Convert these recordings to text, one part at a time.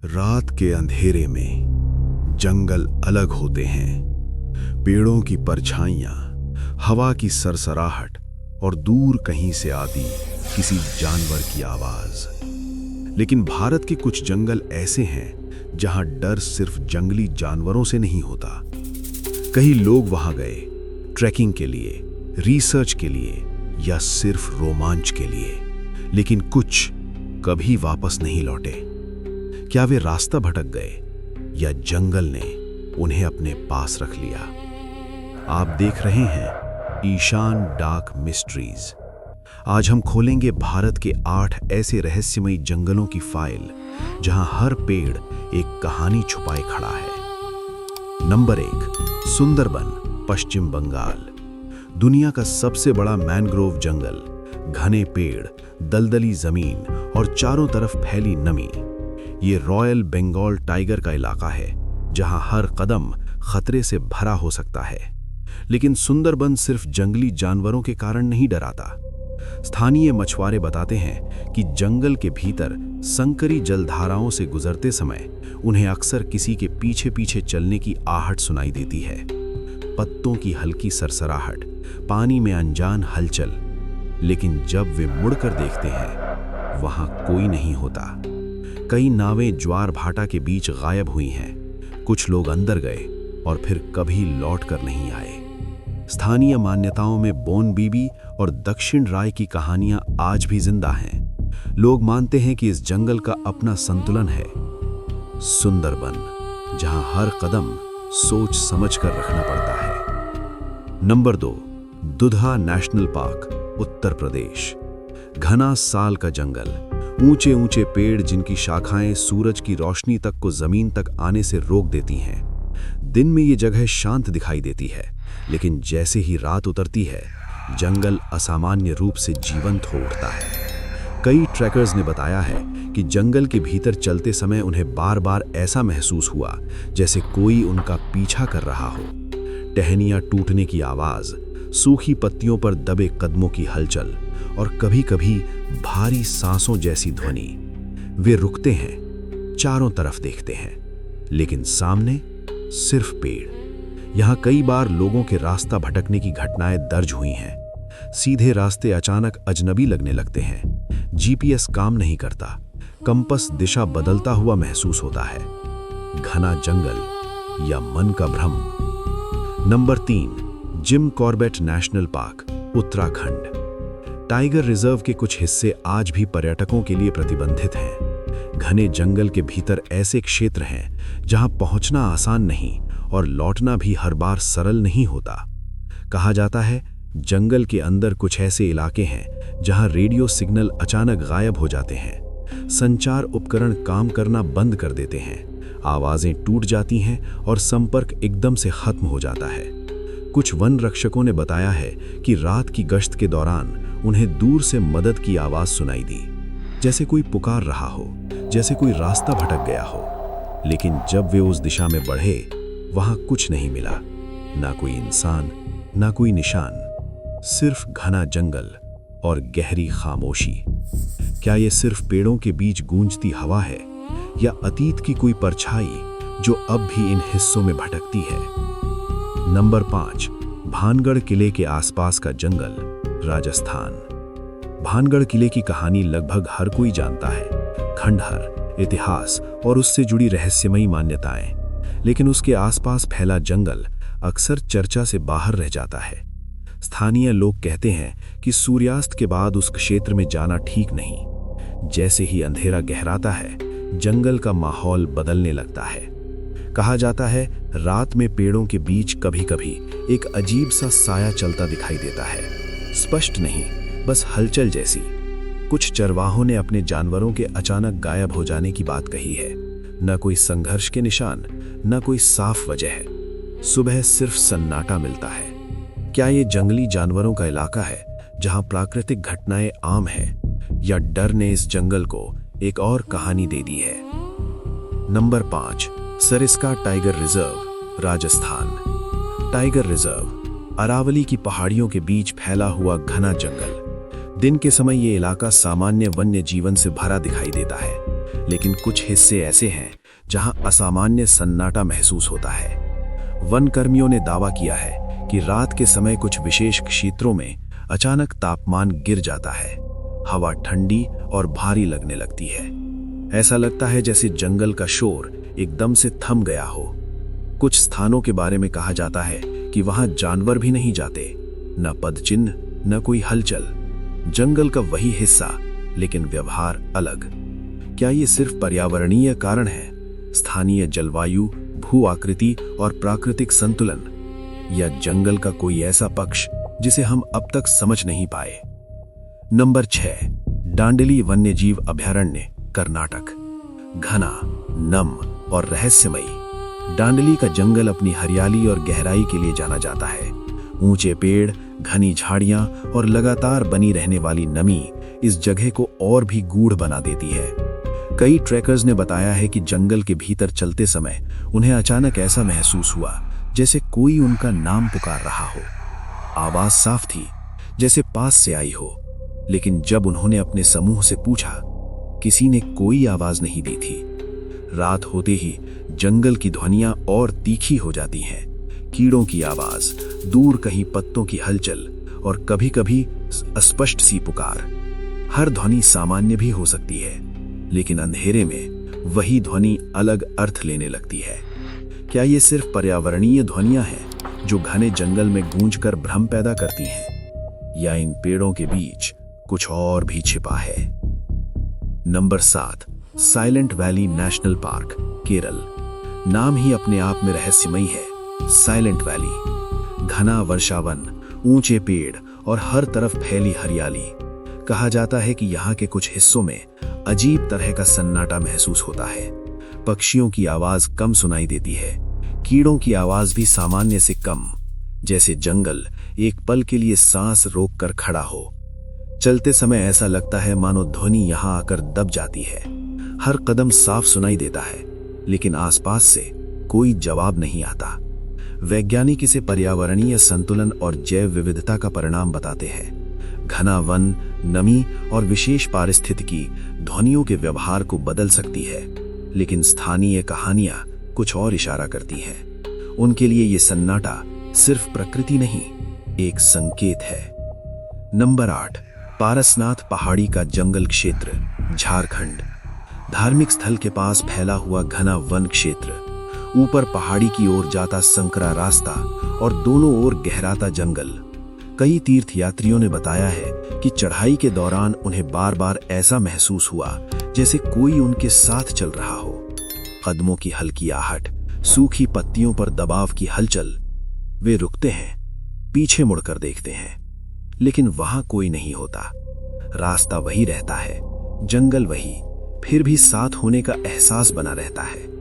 रात के अंधेरे में जंगल अलग होते हैं। पेड़ों की परछाइयां, हवा की सरसराहट और दूर कहीं से आती किसी जानवर की आवाज। लेकिन भारत के कुछ जंगल ऐसे हैं जहां डर सिर्फ जंगली जानवरों से नहीं होता। कई लोग वहां गए ट्रैकिंग के लिए, रिसर्च के लिए या सिर्फ रोमांच के लिए, लेकिन कुछ कभी वापस नहीं लौटे। क्या वे रास्ता भटक गए या जंगल ने उन्हें अपने पास रख लिया? आप देख रहे हैं ईशान डार्क मिस्ट्रीज। आज हम खोलेंगे भारत के 8 ऐसे रहस्यमयी जंगलों की फाइल जहां हर पेड़ एक कहानी छुपाए खड़ा है। नंबर 1, सुंदरबन, पश्चिम बंगाल। दुनिया का सबसे बड़ा मैंग्रोव जंगल, घने पेड़, दलदली जमीन और चारों तरफ फैली नमी। ये रॉयल बंगाल टाइगर का इलाका है जहां हर कदम खतरे से भरा हो सकता है। लेकिन सुंदरबन सिर्फ जंगली जानवरों के कारण नहीं डराता। स्थानीय मछुआरे बताते हैं कि जंगल के भीतर संकरी जलधाराओं से गुजरते समय उन्हें अक्सर किसी के पीछे पीछे चलने की आहट सुनाई देती है। पत्तों की हल्की सरसराहट, पानी में अनजान हलचल। लेकिन जब वे मुड़कर देखते हैं वहां कोई नहीं होता। कई नावें ज्वार भाटा के बीच गायब हुई हैं। कुछ लोग अंदर गए और फिर कभी लौट कर नहीं आए। स्थानीय मान्यताओं में बोन बीबी और दक्षिण राय की कहानियां आज भी जिंदा हैं। लोग मानते हैं कि इस जंगल का अपना संतुलन है। सुंदरबन, जहां हर कदम सोच समझ कर रखना पड़ता है। नंबर 2, दुधा नेशनल पार्क, उत्तर प्रदेश। घना साल का जंगल, ऊंचे ऊंचे पेड़ जिनकी शाखाएं सूरज की रोशनी तक को जमीन तक आने से रोक देती हैं। दिन में ये जगह शांत दिखाई देती है, लेकिन जैसे ही रात उतरती है जंगल असामान्य रूप से जीवंत हो उठता है। कई ट्रैकर्स ने बताया है कि जंगल के भीतर चलते समय उन्हें बार बार ऐसा महसूस हुआ जैसे कोई उनका पीछा कर रहा हो। टहनियां टूटने की आवाज, सूखी पत्तियों पर दबे कदमों की हलचल और कभी-कभी भारी सांसों जैसी ध्वनि। वे रुकते हैं, चारों तरफ देखते हैं, लेकिन सामने सिर्फ पेड़। यहां कई बार लोगों के रास्ता भटकने की घटनाएं दर्ज हुई हैं। सीधे रास्ते अचानक अजनबी लगने लगते हैं। जीपीएस काम नहीं करता, कंपास दिशा बदलता हुआ महसूस होता है। घना जंगल या मन का भ्रम। Number 3, Jim Corbett national park, Uttarakhand. Tiger reserve के कुछ हिस्से आज भी पर्यटकों के लिए प्रतिबंधित हैं। घने जंगल के भीतर ऐसे क्षेत्र हैं जहां पहुंचना आसान नहीं और लौटना भी हर बार सरल नहीं होता। कहा जाता है जंगल के अंदर कुछ ऐसे इलाके हैं जहां रेडियो सिग्नल अचानक गायब हो जाते हैं। संचार उपकरण काम करना बंद कर देते हैं, आवाजें टूट जाती हैं और संपर्क एकदम से खत्म हो जाता है। कुछ वन रक्षकों ने बताया है कि रात की गश्त के दौरान उन्हें दूर से मदद की आवाज सुनाई दी, जैसे कोई पुकार रहा हो, जैसे कोई रास्ता भटक गया हो। लेकिन जब वे उस दिशा में बढ़े वहां कुछ नहीं मिला, ना कोई इंसान, ना कोई निशान, सिर्फ घना जंगल और गहरी खामोशी। क्या ये सिर्फ पेड़ों के बीच गूंजती हवा है या अतीत की कोई परछाई जो अब भी इन हिस्सों में भटकती है? नंबर 5, भानगढ़ किले के आसपास का जंगल, राजस्थान। भानगढ़ किले की कहानी लगभग हर कोई जानता है। खंडहर, इतिहास और उससे जुड़ी रहस्यमयी मान्यताएं। लेकिन उसके आसपास फैला जंगल अक्सर चर्चा से बाहर रह जाता है। स्थानीय लोग कहते हैं कि सूर्यास्त के बाद उस क्षेत्र में जाना ठीक नहीं। जैसे ही अंधेरा गहराता है जंगल का माहौल बदलने लगता है। कहा जाता है रात में पेड़ों के बीच कभी-कभी एक अजीब सा साया चलता दिखाई देता है। स्पष्ट नहीं, बस हलचल जैसी। कुछ चरवाहों ने अपने जानवरों के अचानक गायब हो जाने की बात कही है। न कोई संघर्ष के निशान, न कोई साफ वजह। सुबह सिर्फ सन्नाटा मिलता है। क्या ये जंगली जानवरों का इलाका है जहां प्राकृतिक घटनाएं आम हैं, या डर ने इस जंगल को एक और कहानी दे दी है? Number 5, Sariska tiger reserve, Rajasthan. Tiger reserve Aravalli की पहाड़ियों के बीच फैला हुआ घना जंगल। दिन के समय ये इलाका सामान्य वन्य जीवन से भरा दिखाई देता है, लेकिन कुछ हिस्से ऐसे हैं जहां असामान्य सन्नाटा महसूस होता है। वन कर्मियों ने दावा किया है कि रात के समय कुछ विशेष क्षेत्रों में अचानक तापमान गिर जाता है, हवा ठंडी और भारी लगने लगती है। ऐसा लगता है जैसे जंगल का शोर एकदम से थम गया हो। कुछ स्थानों के बारे में कहा जाता है कि वहां जानवर भी नहीं जाते, न पदचिन्ह न कोई हलचल। जंगल का वही हिस्सा लेकिन व्यवहार अलग। क्या ये सिर्फ पर्यावरणीय कारण है, स्थानीय जलवायु, भू आकृति और प्राकृतिक संतुलन, या जंगल का कोई ऐसा पक्ष जिसे हम अब तक समझ नहीं पाए? नंबर 6, डांडली वन्यजीव अभयारण्य, कर्नाटक। घना, नम और रहस्यमयी डांडली का जंगल अपनी हरियाली और गहराई के लिए जाना जाता है। ऊंचे पेड़, घनी झाड़ियां और लगातार बनी रहने वाली नमी इस जगह को और भी गूढ़ बना देती है। कई ट्रैकर्स ने बताया है कि जंगल के भीतर चलते समय उन्हें अचानक ऐसा महसूस हुआ जैसे कोई उनका नाम पुकार रहा हो। आवाज साफ थी, जैसे पास से आई हो, लेकिन जब उन्होंने अपने समूह से पूछा, किसी ने कोई आवाज नहीं दी थी। रात होते ही जंगल की ध्वनियां और तीखी हो जाती हैं। कीड़ों की आवाज, दूर कहीं पत्तों की हलचल और कभी-कभी अस्पष्ट सी पुकार। हर ध्वनि सामान्य भी हो सकती है, लेकिन अंधेरे में वही ध्वनि अलग अर्थ लेने लगती है। क्या ये सिर्फ पर्यावरणीय ध्वनियां हैं जो घने जंगल में गूंजकर भ्रम पैदा करती हैं, या इन पेड़ों के बीच कुछ और भी छिपा है? Number 7, silent valley national park, Kerala. नाम ही अपने आप में रहस्यमयी है। साइलेंट वैली, घना वर्षावन, ऊंचे पेड़ और हर तरफ फैली हरियाली। कहा जाता है कि यहाँ के कुछ हिस्सों में अजीब तरह का सन्नाटा महसूस होता है। पक्षियों की आवाज कम सुनाई देती है, कीड़ों की आवाज भी सामान्य से कम, जैसे जंगल एक पल के लिए सांस रोककर खड़ा हो। चलते समय ऐसा लगता है मानो ध्वनि यहाँ आकर दब जाती है। हर कदम साफ सुनाई देता है, लेकिन आसपास से कोई जवाब नहीं आता। वैज्ञानिक इसे पर्यावरणीय संतुलन और जैव विविधता का परिणाम बताते हैं। घना वन, नमी और विशेष पारिस्थितिकी ध्वनियों के व्यवहार को बदल सकती है, लेकिन स्थानीय कहानियां कुछ और इशारा करती हैं। उनके लिए ये सन्नाटा सिर्फ प्रकृति नहीं, एक संकेत है। नंबर 8, पारसनाथ पहाड़ी का जंगल क्षेत्र, झारखंड। धार्मिक स्थल के पास फैला हुआ घना वन क्षेत्र, ऊपर पहाड़ी की ओर जाता संकरा रास्ता और दोनों ओर गहराता जंगल। कई तीर्थयात्रियों ने बताया है कि चढ़ाई के दौरान उन्हें बार बार ऐसा महसूस हुआ जैसे कोई उनके साथ चल रहा हो। कदमों की हल्की आहट, सूखी पत्तियों पर दबाव की हलचल। वे रुकते हैं, पीछे मुड़कर देखते हैं, लेकिन वहां कोई नहीं होता। रास्ता वही रहता है, जंगल वही, फिर भी साथ होने का एहसास बना रहता है।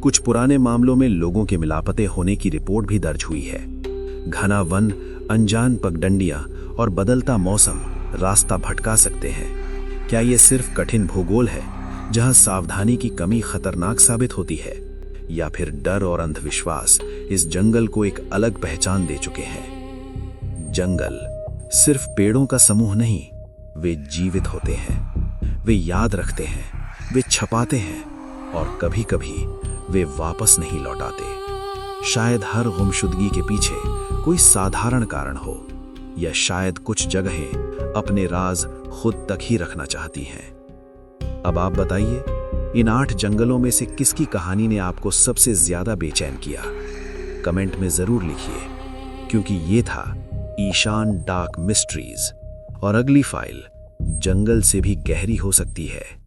कुछ पुराने मामलों में लोगों के मिलापते होने की रिपोर्ट भी दर्ज हुई है। घना वन, अनजान पगडंडियां और बदलता मौसम रास्ता भटका सकते हैं। क्या ये सिर्फ कठिन भूगोल है जहां सावधानी की कमी खतरनाक साबित होती है, या फिर डर और अंधविश्वास इस जंगल को एक अलग पहचान दे चुके हैं? जंगल सिर्फ पेड़ों का समूह नहीं, वे जीवित होते हैं। वे याद रखते हैं, वे छपाते हैं और कभी-कभी वे वापस नहीं लौटाते। शायद हर गुमशुदगी के पीछे कोई साधारण कारण हो, या शायद कुछ जगहें अपने राज खुद तक ही रखना चाहती हैं। अब आप बताइए, इन 8 जंगलों में से किसकी कहानी ने आपको सबसे ज्यादा बेचैन किया? कमेंट में जरूर लिखिए, क्योंकि ये था ईशान डार्क मिस्ट्रीज, और अगली फाइल जंगल से भी गहरी हो सकती है।